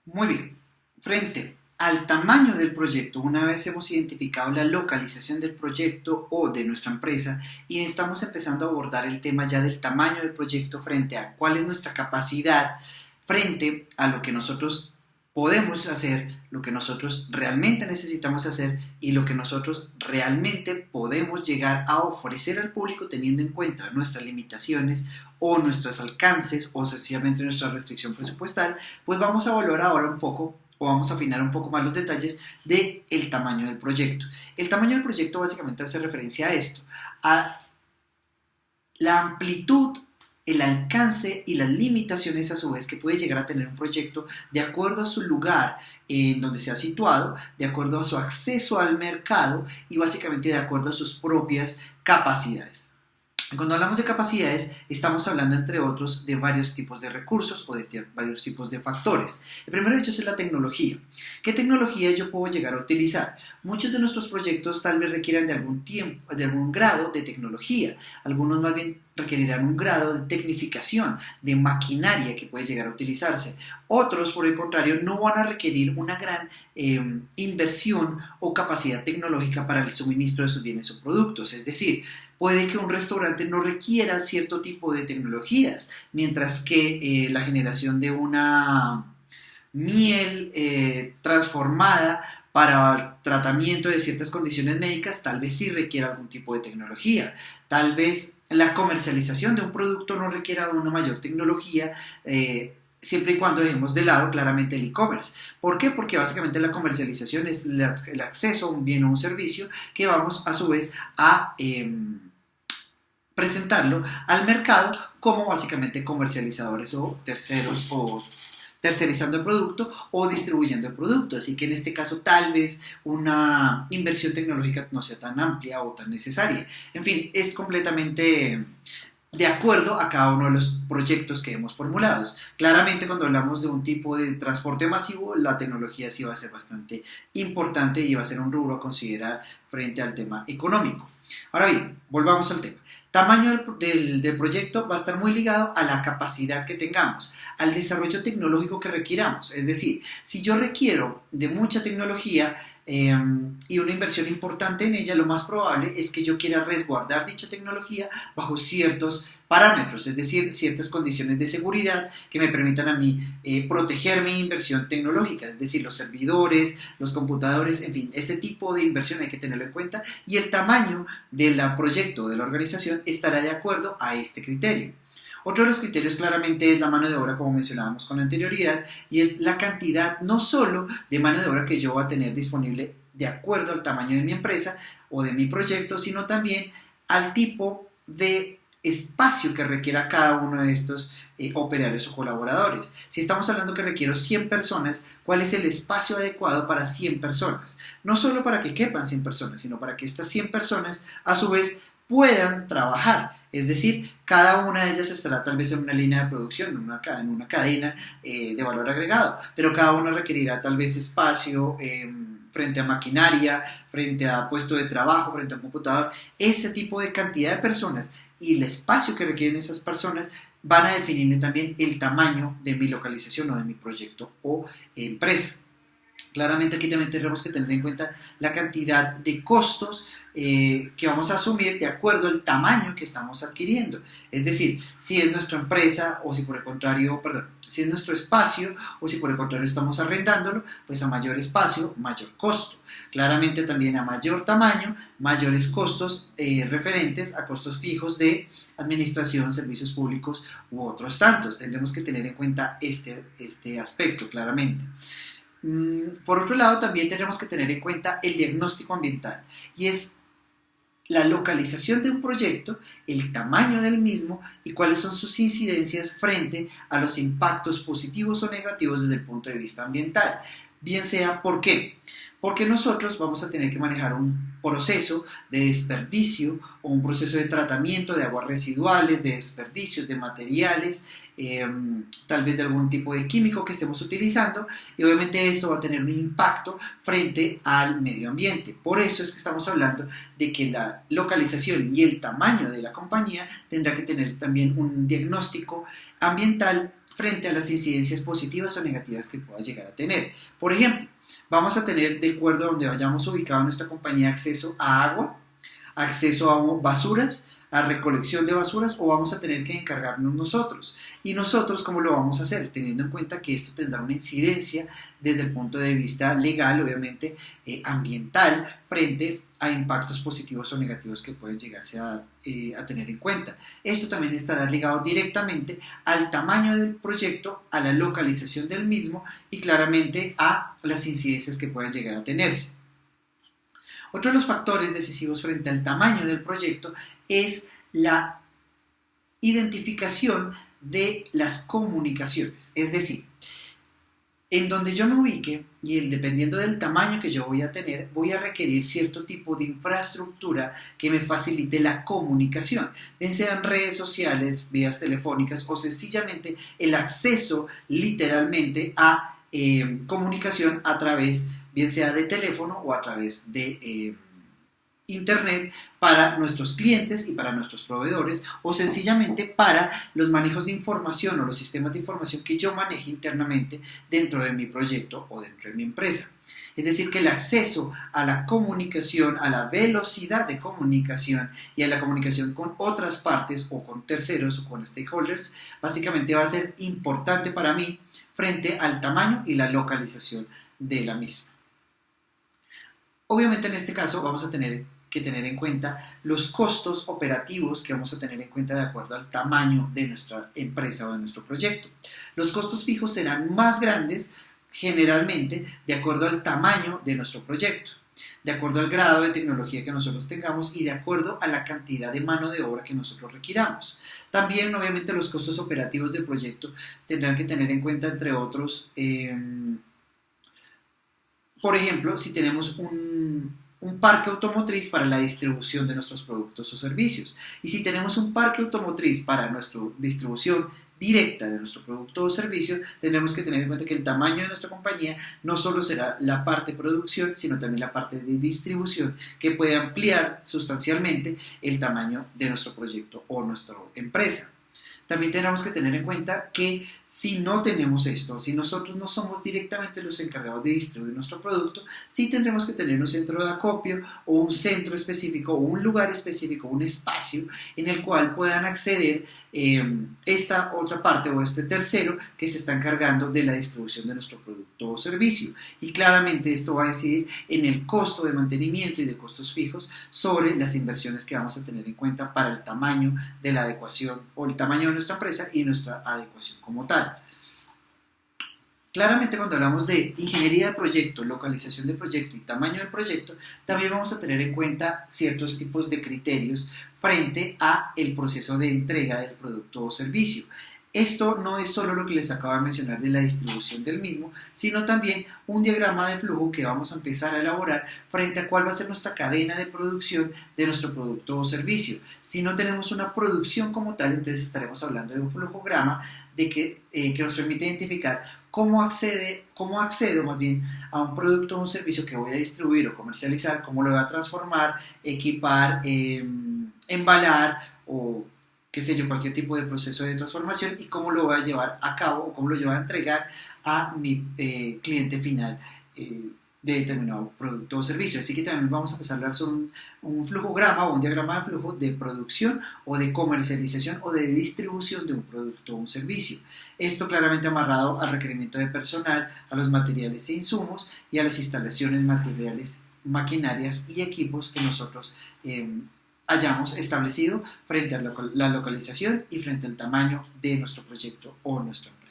Muy bien. Frente al tamaño del proyecto, una vez hemos identificado la localización del proyecto o de nuestra empresa y estamos empezando a abordar el tema ya del tamaño del proyecto frente a cuál es nuestra capacidad frente a lo que nosotros podemos hacer, lo que nosotros realmente necesitamos hacer y lo que nosotros realmente podemos llegar a ofrecer al público teniendo en cuenta nuestras limitaciones o nuestros alcances o sencillamente nuestra restricción presupuestal, pues vamos a evaluar ahora un poco o vamos a afinar un poco más los detalles del tamaño del proyecto. El tamaño del proyecto básicamente hace referencia a esto, a la amplitud, el alcance y las limitaciones a su vez que puede llegar a tener un proyecto de acuerdo a su lugar en donde se ha situado, de acuerdo a su acceso al mercado y básicamente de acuerdo a sus propias capacidades. Cuando hablamos de capacidades, estamos hablando, entre otros, de varios tipos de recursos o de varios tipos de factores. El primero de ellos es la tecnología. ¿Qué tecnología yo puedo llegar a utilizar? Muchos de nuestros proyectos tal vez requieran de algún tiempo, de algún grado de tecnología. Algunos más bien requerirán un grado de tecnificación, de maquinaria que puede llegar a utilizarse. Otros, por el contrario, no van a requerir una gran inversión o capacidad tecnológica para el suministro de sus bienes o productos. Es decir, puede que un restaurante no requiera cierto tipo de tecnologías, mientras que la generación de una miel transformada para el tratamiento de ciertas condiciones médicas tal vez sí requiera algún tipo de tecnología. Tal vez la comercialización de un producto no requiera una mayor tecnología, siempre y cuando dejemos de lado claramente el e-commerce. ¿Por qué? Porque básicamente la comercialización es el acceso a un bien o un servicio que vamos a su vez a presentarlo al mercado como básicamente comercializadores o terceros o tercerizando el producto o distribuyendo el producto. Así que en este caso tal vez una inversión tecnológica no sea tan amplia o tan necesaria. En fin, es completamente de acuerdo a cada uno de los proyectos que hemos formulado. Claramente cuando hablamos de un tipo de transporte masivo, la tecnología sí va a ser bastante importante y va a ser un rubro a considerar frente al tema económico. Ahora bien, volvamos al tema. Tamaño del proyecto va a estar muy ligado a la capacidad que tengamos, al desarrollo tecnológico que requiramos. Es decir, si yo requiero de mucha tecnología y una inversión importante en ella, lo más probable es que yo quiera resguardar dicha tecnología bajo ciertos parámetros, es decir, ciertas condiciones de seguridad que me permitan a mí proteger mi inversión tecnológica, es decir, los servidores, los computadores, en fin, este tipo de inversión hay que tenerlo en cuenta y el tamaño del proyecto de la organización estará de acuerdo a este criterio. Otro de los criterios claramente es la mano de obra, como mencionábamos con anterioridad, y es la cantidad no solo de mano de obra que yo voy a tener disponible de acuerdo al tamaño de mi empresa o de mi proyecto, sino también al tipo de espacio que requiera cada uno de estos operarios o colaboradores. Si estamos hablando que requiero 100 personas, ¿cuál es el espacio adecuado para 100 personas? No solo para que quepan 100 personas, sino para que estas 100 personas a su vez puedan trabajar. Es decir, cada una de ellas estará tal vez en una línea de producción, en una cadena de valor agregado, pero cada una requerirá tal vez espacio frente a maquinaria, frente a puesto de trabajo, frente a un computador. Ese tipo de cantidad de personas y el espacio que requieren esas personas van a definir también el tamaño de mi localización o de mi proyecto o empresa. Claramente aquí también tenemos que tener en cuenta la cantidad de costos que vamos a asumir de acuerdo al tamaño que estamos adquiriendo. Es decir, si es nuestra empresa o si por el contrario, si es nuestro espacio o si por el contrario estamos arrendándolo, pues a mayor espacio, mayor costo. Claramente también a mayor tamaño, mayores costos referentes a costos fijos de administración, servicios públicos u otros tantos. Tendremos que tener en cuenta este aspecto claramente. Por otro lado, también tenemos que tener en cuenta el diagnóstico ambiental y es la localización de un proyecto, el tamaño del mismo y cuáles son sus incidencias frente a los impactos positivos o negativos desde el punto de vista ambiental. Bien sea, ¿por qué? Porque nosotros vamos a tener que manejar un proceso de desperdicio o un proceso de tratamiento de aguas residuales, de desperdicios de materiales, tal vez de algún tipo de químico que estemos utilizando y obviamente esto va a tener un impacto frente al medio ambiente. Por eso es que estamos hablando de que la localización y el tamaño de la compañía tendrá que tener también un diagnóstico ambiental frente a las incidencias positivas o negativas que pueda llegar a tener. Por ejemplo, vamos a tener, de acuerdo a donde vayamos ubicado en nuestra compañía, acceso a agua, acceso a basuras, a recolección de basuras, o vamos a tener que encargarnos nosotros. ¿Y nosotros cómo lo vamos a hacer? Teniendo en cuenta que esto tendrá una incidencia desde el punto de vista legal, obviamente ambiental, frente a impactos positivos o negativos que pueden llegarse a tener en cuenta. Esto también estará ligado directamente al tamaño del proyecto, a la localización del mismo y claramente a las incidencias que puedan llegar a tenerse. Otro de los factores decisivos frente al tamaño del proyecto es la identificación de las comunicaciones. Es decir, en donde yo me ubique y dependiendo del tamaño que yo voy a tener, voy a requerir cierto tipo de infraestructura que me facilite la comunicación, bien sean redes sociales, vías telefónicas o sencillamente el acceso literalmente a comunicación a través bien sea de teléfono o a través de internet para nuestros clientes y para nuestros proveedores o sencillamente para los manejos de información o los sistemas de información que yo maneje internamente dentro de mi proyecto o dentro de mi empresa. Es decir, que el acceso a la comunicación, a la velocidad de comunicación y a la comunicación con otras partes o con terceros o con stakeholders, básicamente va a ser importante para mí frente al tamaño y la localización de la misma. Obviamente en este caso vamos a tener que tener en cuenta los costos operativos que vamos a tener en cuenta de acuerdo al tamaño de nuestra empresa o de nuestro proyecto. Los costos fijos serán más grandes generalmente de acuerdo al tamaño de nuestro proyecto, de acuerdo al grado de tecnología que nosotros tengamos y de acuerdo a la cantidad de mano de obra que nosotros requiramos. También obviamente los costos operativos del proyecto tendrán que tener en cuenta entre otros por ejemplo, si tenemos un parque automotriz para la distribución de nuestros productos o servicios. Y si tenemos un parque automotriz para nuestra distribución directa de nuestro producto o servicio, tendremos que tener en cuenta que el tamaño de nuestra compañía no solo será la parte de producción, sino también la parte de distribución, que puede ampliar sustancialmente el tamaño de nuestro proyecto o nuestra empresa. También tenemos que tener en cuenta que si no tenemos esto, si nosotros no somos directamente los encargados de distribuir nuestro producto, sí tendremos que tener un centro de acopio o un centro específico o un lugar específico, un espacio en el cual puedan acceder esta otra parte o este tercero que se está encargando de la distribución de nuestro producto o servicio. Y claramente esto va a incidir en el costo de mantenimiento y de costos fijos sobre las inversiones que vamos a tener en cuenta para el tamaño de la adecuación o el tamaño de nuestra empresa y nuestra adecuación como tal. Claramente cuando hablamos de ingeniería de proyecto, localización de proyecto y tamaño del proyecto, también vamos a tener en cuenta ciertos tipos de criterios frente a el proceso de entrega del producto o servicio. Esto no es solo lo que les acabo de mencionar de la distribución del mismo, sino también un diagrama de flujo que vamos a empezar a elaborar frente a cuál va a ser nuestra cadena de producción de nuestro producto o servicio. Si no tenemos una producción como tal, entonces estaremos hablando de un flujograma que nos permite identificar cómo accedo más bien a un producto o un servicio que voy a distribuir o comercializar, cómo lo voy a transformar, equipar, embalar o qué sé yo, cualquier tipo de proceso de transformación y cómo lo voy a llevar a cabo o cómo lo voy a entregar a mi cliente final de determinado producto o servicio. Así que también vamos a empezar a hablar sobre un flujograma o un diagrama de flujo de producción o de comercialización o de distribución de un producto o un servicio. Esto claramente amarrado al requerimiento de personal, a los materiales e insumos y a las instalaciones, materiales, maquinarias y equipos que nosotros hayamos establecido frente a la localización y frente al tamaño de nuestro proyecto o nuestra empresa.